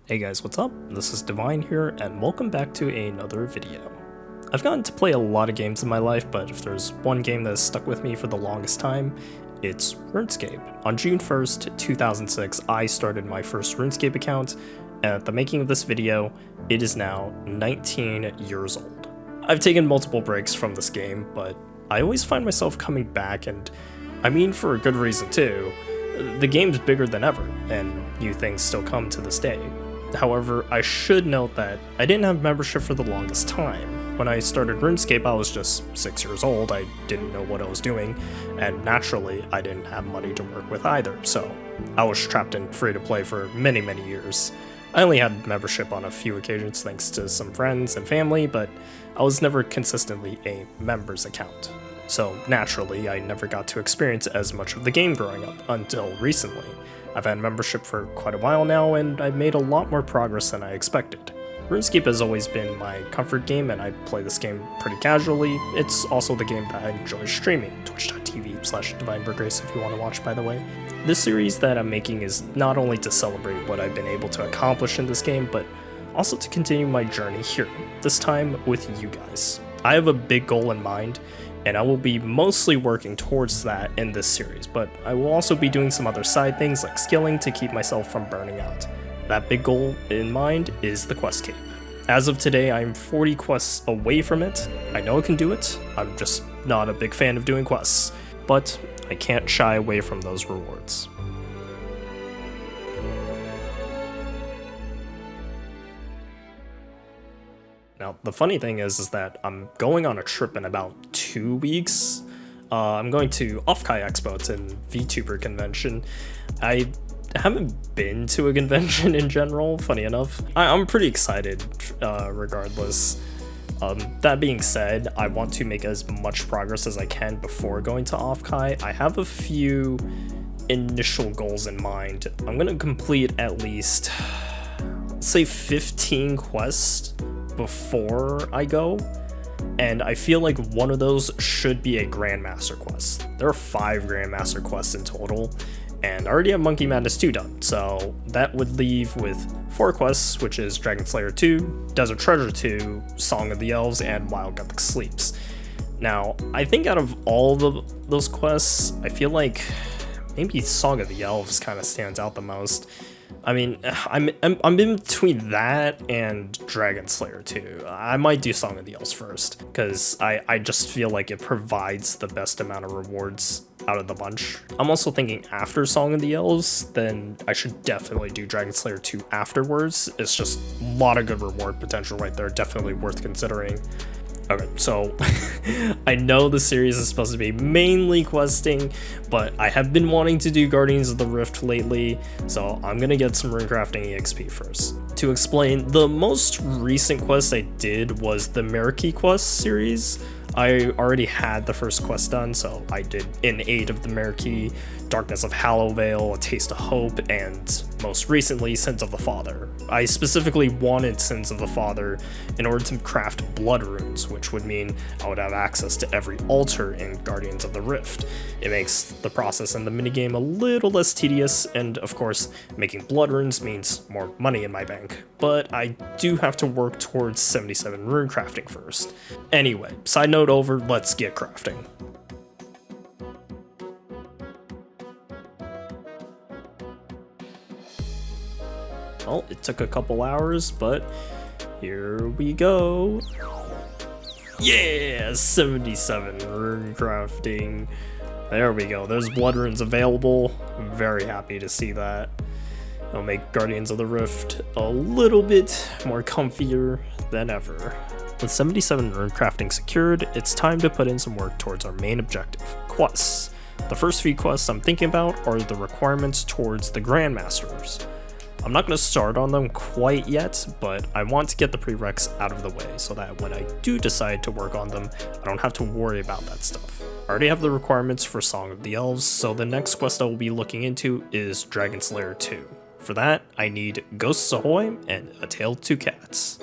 Hey guys, what's up? This is Divine here, and welcome back to another video. I've gotten to play a lot of games in my life, but if there's one game that has stuck with me for the longest time, it's Runescape. On June 1st, 2006, I started my first Runescape account, and at the making of this video, it is now 19 years old. I've taken multiple breaks from this game, but I always find myself coming back, and I mean for a good reason too. The game's bigger than ever, and new things still come to this day. However, I should note that I didn't have membership for the longest time. When I started RuneScape, I was just 6 years old, I didn't know what I was doing, and naturally, I didn't have money to work with either, so I was trapped in free-to-play for many years. I only had membership on a few occasions thanks to some friends and family, but I was never consistently a member's account. So naturally, I never got to experience as much of the game growing up until recently. I've had membership for quite a while now, and I've made a lot more progress than I expected. RuneScape has always been my comfort game, and I play this game pretty casually. It's also the game that I enjoy streaming, twitch.tv/DivineVergrace if you want to watch, by the way. This series that I'm making is not only to celebrate what I've been able to accomplish in this game, but also to continue my journey here, this time with you guys. I have a big goal in mind, and I will be mostly working towards that in this series, but I will also be doing some other side things like skilling to keep myself from burning out. That big goal in mind is the quest cape. As of today, I'm 40 quests away from it. I know I can do it, I'm just not a big fan of doing quests, but I can't shy away from those rewards. Now, the funny thing is that I'm going on a trip in about 2 weeks. I'm going to Offkai Expo, it's an VTuber convention. I haven't been to a convention in general, funny enough. I'm pretty excited regardless. That being said, I want to make as much progress as I can before going to Offkai. I have a few initial goals in mind. I'm going to complete at least, let's say 15 quests before I go, and I feel like one of those should be a Grandmaster quest. There are 5 Grandmaster quests in total, and I already have Monkey Madness 2 done, so that would leave with 4 quests, which is Dragon Slayer 2, Desert Treasure 2, Song of the Elves, and Wild Gothic Sleeps. Now, I think out of all those quests, I feel like maybe Song of the Elves kind of stands out the most. I mean, I'm in between that and Dragon Slayer 2. I might do Song of the Elves first, because I just feel like it provides the best amount of rewards out of the bunch. I'm also thinking after Song of the Elves, then I should definitely do Dragon Slayer 2 afterwards. It's just a lot of good reward potential right there, definitely worth considering. Okay, so I know the series is supposed to be mainly questing, but I have been wanting to do Guardians of the Rift lately, so I'm gonna get some runecrafting EXP first. To explain, the most recent quest I did was the Meriki quest series. I already had the first quest done, so I did In Aid of the Meriki, Darkness of Hallowvale, A Taste of Hope, and most recently, Sins of the Father. I specifically wanted Sins of the Father in order to craft blood runes, which would mean I would have access to every altar in Guardians of the Rift. It makes the process in the minigame a little less tedious, and of course, making blood runes means more money in my bank. But I do have to work towards 77 rune crafting first. Anyway, side note over, let's get crafting. Well, it took a couple hours, but here we go. Yeah, 77 rune crafting. There we go, there's blood runes available. I'm very happy to see that. It'll make Guardians of the Rift a little bit more comfier than ever. With 77 rune crafting secured, it's time to put in some work towards our main objective, quests. The first few quests I'm thinking about are the requirements towards the Grandmasters. I'm not going to start on them quite yet, but I want to get the prereqs out of the way so that when I do decide to work on them, I don't have to worry about that stuff. I already have the requirements for Song of the Elves, so the next quest I will be looking into is Dragon Slayer 2. For that, I need Ghosts Ahoy and A Tale of Two Cats.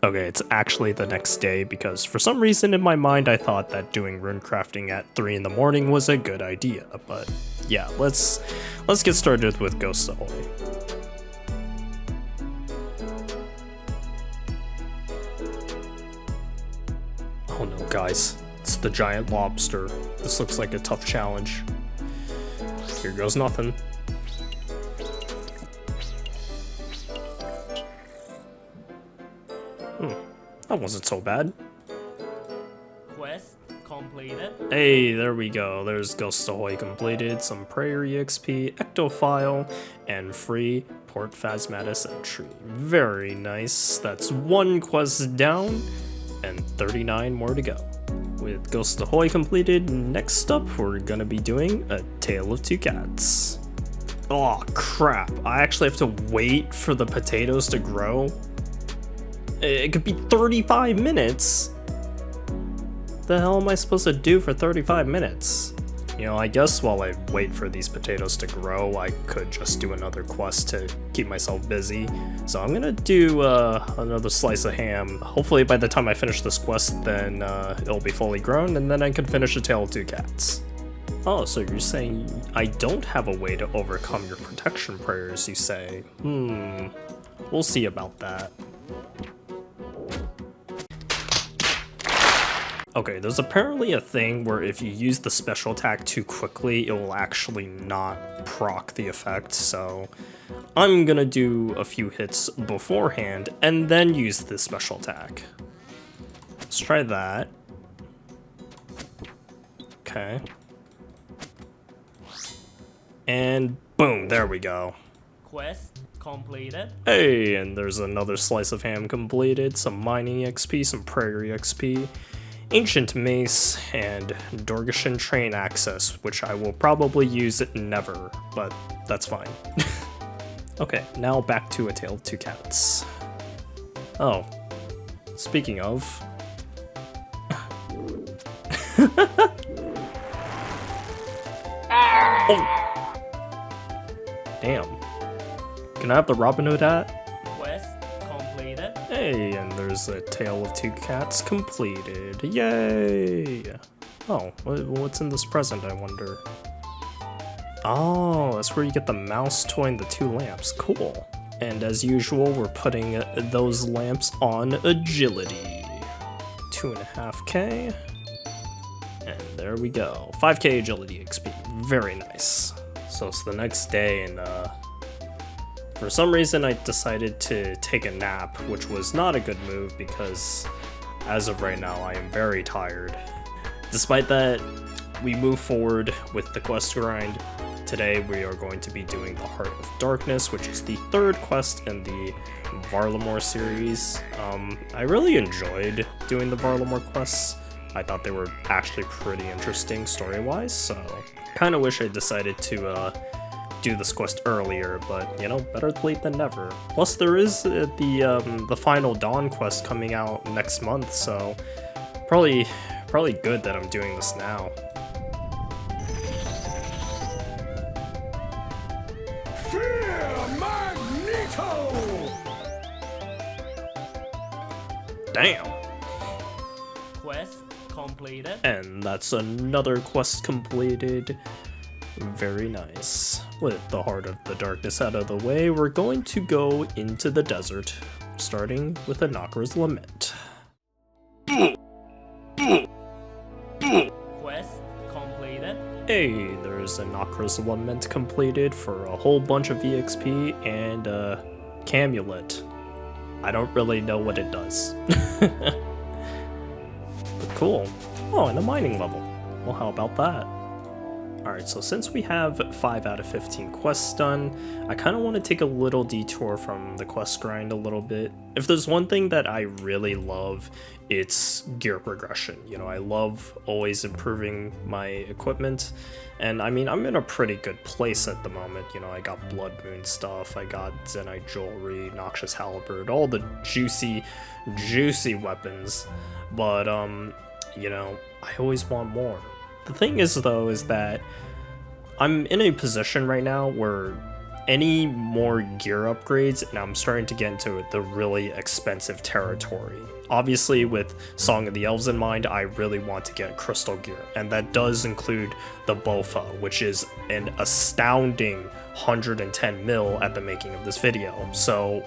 Okay, it's actually the next day because for some reason in my mind I thought that doing rune crafting at 3 in the morning was a good idea, but yeah, let's get started with Ghosts Ahoy. Oh no, guys. It's the giant lobster. This looks like a tough challenge. Here goes nothing. That wasn't so bad. Quest completed. Hey, there we go. There's Ghost Ahoy completed, some Prayer EXP, Ectophile, and free Port Phasmatus entry. Very nice. That's 1 quest down, and 39 more to go. With Ghost Ahoy completed, next up we're gonna be doing A Tale of Two Cats. Oh crap, I actually have to wait for the potatoes to grow? It could be 35 minutes? The hell am I supposed to do for 35 minutes? You know, I guess while I wait for these potatoes to grow, I could just do another quest to keep myself busy. So I'm gonna do another slice of ham. Hopefully by the time I finish this quest, then it'll be fully grown, and then I can finish A Tale of Two Cats. Oh, so you're saying I don't have a way to overcome your protection prayers, you say? We'll see about that. Okay, there's apparently a thing where if you use the special attack too quickly, it will actually not proc the effect, so I'm gonna do a few hits beforehand and then use the special attack. Let's try that. Okay. And boom, there we go. Quest completed. Hey, and there's another slice of ham completed, some mining XP, some prayer XP, Ancient Mace, and Dorgashan Train Access, which I will probably use never, but that's fine. Okay, now back to A Tale of Two Cats. Oh, speaking of... Oh! Damn. Can I have the Robin Hood hat? Hey, and there's A Tale of Two Cats completed. Yay! Oh, what's in this present, I wonder? Oh, that's where you get the mouse toy and the 2 lamps. Cool. And as usual, we're putting those lamps on agility. 2.5k. And there we go. 5k agility XP. Very nice. So it's the next day, and for some reason I decided to take a nap, which was not a good move because as of right now I am very tired. Despite that, we move forward with the quest grind. Today we are going to be doing the Heart of Darkness, which is the 3rd quest in the Varlamore series. I really enjoyed doing the Varlamore quests. I thought they were actually pretty interesting story-wise, so kind of wish I decided to do this quest earlier, but you know, better late than never. Plus there is the final Dawn quest coming out next month, so probably good that I'm doing this now. Fear Magneto! Damn. Quest completed. And that's another quest completed. Very nice. With the Heart of the Darkness out of the way, we're going to go into the desert, starting with a Nakra's Lament. Quest completed. Hey, there's a Nakra's Lament completed for a whole bunch of EXP and a Camulet. I don't really know what it does. But cool. Oh, and a mining level. Well, how about that? Alright, so since we have 5 out of 15 quests done, I kind of want to take a little detour from the quest grind a little bit. If there's one thing that I really love, it's gear progression. You know, I love always improving my equipment, and I mean, I'm in a pretty good place at the moment. You know, I got Blood Moon stuff, I got Zenyte Jewelry, Noxious Halberd, all the juicy weapons, but you know, I always want more. The thing is, though, is that I'm in a position right now where any more gear upgrades, and I'm starting to get into the really expensive territory. Obviously, with Song of the Elves in mind, I really want to get crystal gear, and that does include the Bofa, which is an astounding 110 mil at the making of this video. So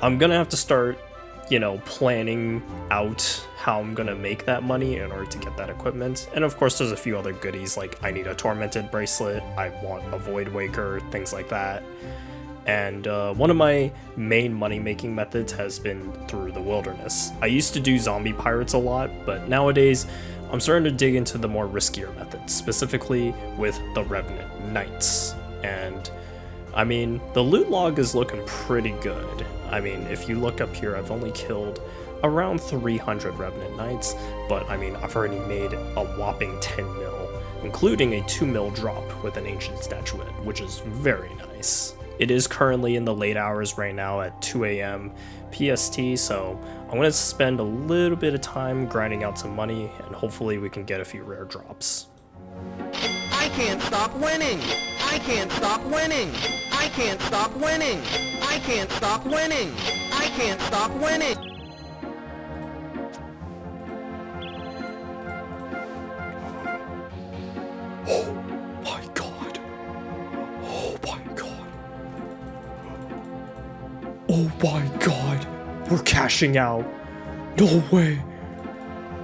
I'm gonna have to start, you know, planning out how I'm gonna make that money in order to get that equipment. And of course, there's a few other goodies, like I need a Tormented bracelet, I want a Void Waker, things like that. And one of my main money-making methods has been through the wilderness. I used to do zombie pirates a lot, but nowadays I'm starting to dig into the more riskier methods, specifically with the Revenant Knights. And I mean, the loot log is looking pretty good. I mean, if you look up here, I've only killed around 300 Revenant Knights, but I mean, I've already made a whopping 10 mil, including a 2 mil drop with an Ancient Statuette, which is very nice. It is currently in the late hours right now at 2 a.m. PST, so I'm going to spend a little bit of time grinding out some money, and hopefully we can get a few rare drops. I can't stop winning! I can't stop winning! I can't stop winning! I can't stop winning! I can't stop winning! Oh my god! Oh my god! Oh my god! We're cashing out! No way!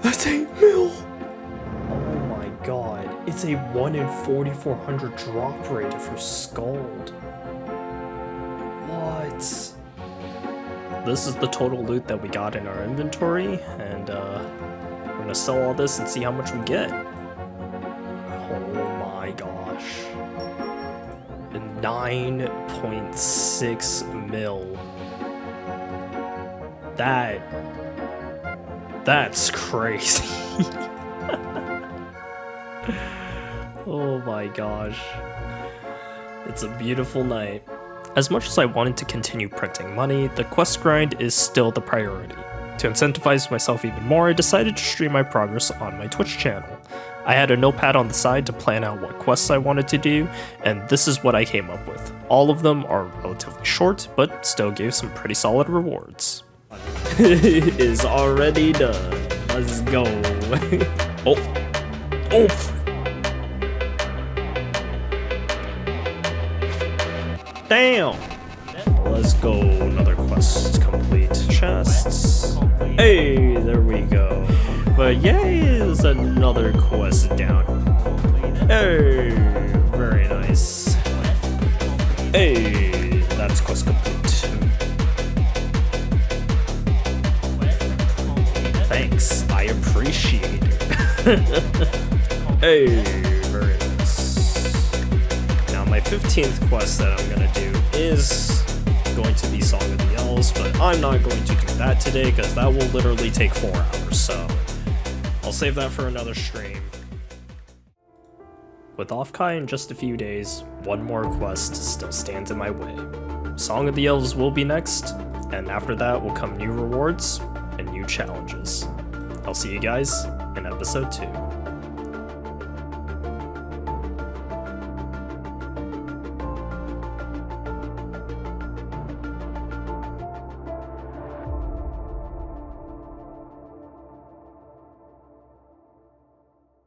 That's 8 mil! Oh my god, it's a 1 in 4,400 drop rate for Scald. What? This is the total loot that we got in our inventory, and we're gonna sell all this and see how much we get. Oh my gosh. 9.6 mil. That's crazy. Oh my gosh. It's a beautiful night. As much as I wanted to continue printing money, the quest grind is still the priority. To incentivize myself even more, I decided to stream my progress on my Twitch channel. I had a notepad on the side to plan out what quests I wanted to do, and this is what I came up with. All of them are relatively short, but still gave some pretty solid rewards. Is already done. Let's go. Oh. Oh. Damn. Let's go. Another quest complete. Chests. Hey, there we go. But yay, is another quest down. Hey, very nice. Hey, that's quest complete. Thanks, I appreciate it. Hey, very nice. Now my 15th quest that I'm gonna do is going to be Song of the Elves, but I'm not going to do that today because that will literally take 4 hours, so I'll save that for another stream. With Offkai in just a few days, one more quest still stands in my way. Song of the Elves will be next, and after that will come new rewards and new challenges. I'll see you guys in episode 2.